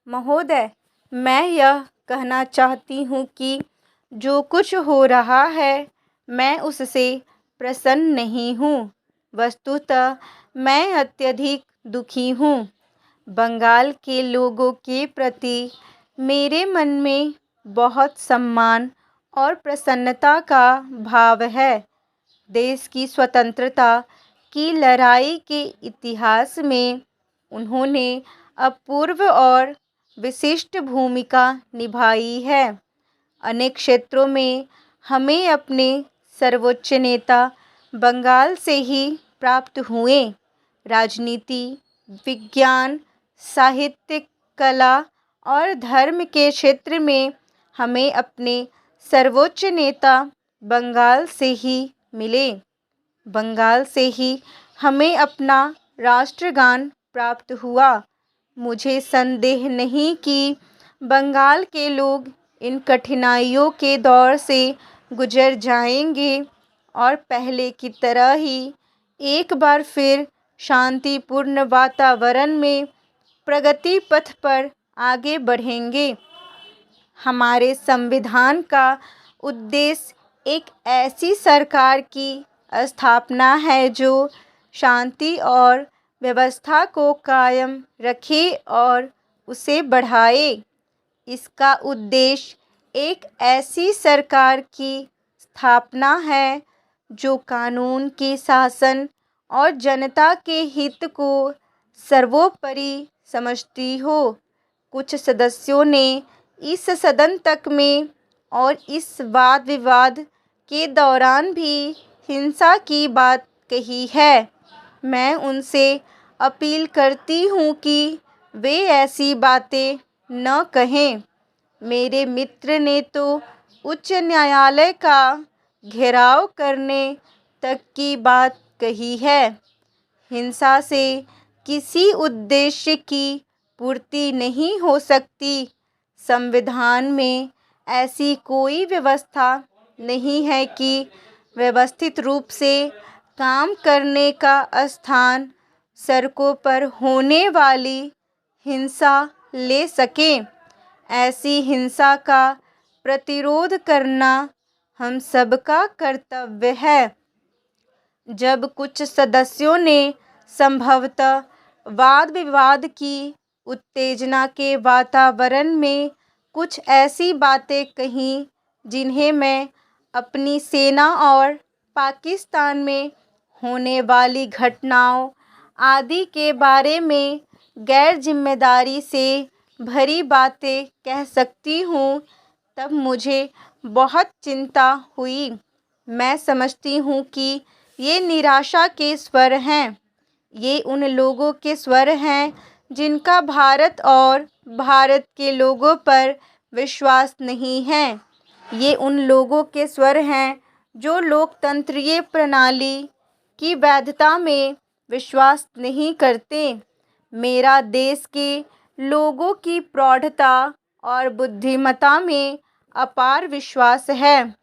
महोदय, मैं यह कहना चाहती हूँ कि जो कुछ हो रहा है मैं उससे प्रसन्न नहीं हूँ। वस्तुतः मैं अत्यधिक दुखी हूँ। बंगाल के लोगों के प्रति मेरे मन में बहुत सम्मान और प्रसन्नता का भाव है। देश की स्वतंत्रता की लड़ाई के इतिहास में उन्होंने अपूर्व और विशिष्ट भूमिका निभाई है। अनेक क्षेत्रों में हमें अपने सर्वोच्च नेता बंगाल से ही प्राप्त हुए। राजनीति, विज्ञान, साहित्य, कला और धर्म के क्षेत्र में हमें अपने सर्वोच्च नेता बंगाल से ही मिले। बंगाल से ही हमें अपना राष्ट्रगान प्राप्त हुआ। मुझे संदेह नहीं कि बंगाल के लोग इन कठिनाइयों के दौर से गुजर जाएंगे और पहले की तरह ही एक बार फिर शांतिपूर्ण वातावरण में प्रगति पथ पर आगे बढ़ेंगे। हमारे संविधान का उद्देश्य एक ऐसी सरकार की स्थापना है जो शांति और व्यवस्था को कायम रखे और उसे बढ़ाए। इसका उद्देश्य एक ऐसी सरकार की स्थापना है जो कानून के शासन और जनता के हित को सर्वोपरि समझती हो। कुछ सदस्यों ने इस सदन तक में और इस वाद विवाद के दौरान भी हिंसा की बात कही है। मैं उनसे अपील करती हूँ कि वे ऐसी बातें न कहें। मेरे मित्र ने तो उच्च न्यायालय का घेराव करने तक की बात कही है। हिंसा से किसी उद्देश्य की पूर्ति नहीं हो सकती। संविधान में ऐसी कोई व्यवस्था नहीं है कि व्यवस्थित रूप से काम करने का स्थान सड़कों पर होने वाली हिंसा ले सके। ऐसी हिंसा का प्रतिरोध करना हम सबका कर्तव्य है। जब कुछ सदस्यों ने संभवतः वाद विवाद की उत्तेजना के वातावरण में कुछ ऐसी बातें कहीं जिन्हें मैं अपनी सेना और पाकिस्तान में होने वाली घटनाओं आदि के बारे में गैर जिम्मेदारी से भरी बातें कह सकती हूँ, तब मुझे बहुत चिंता हुई। मैं समझती हूँ कि ये निराशा के स्वर हैं। ये उन लोगों के स्वर हैं जिनका भारत और भारत के लोगों पर विश्वास नहीं है। ये उन लोगों के स्वर हैं जो लोकतंत्रीय प्रणाली की वैधता में विश्वास नहीं करते। मेरा देश के लोगों की प्रौढ़ता और बुद्धिमत्ता में अपार विश्वास है।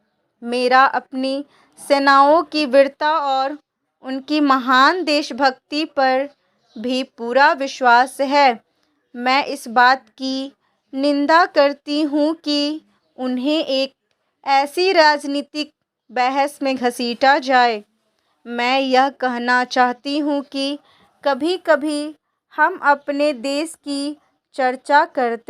मेरा अपनी सेनाओं की वीरता और उनकी महान देशभक्ति पर भी पूरा विश्वास है। मैं इस बात की निंदा करती हूँ कि उन्हें एक ऐसी राजनीतिक बहस में घसीटा जाए। मैं यह कहना चाहती हूँ कि कभी-कभी हम अपने देश की चर्चा करते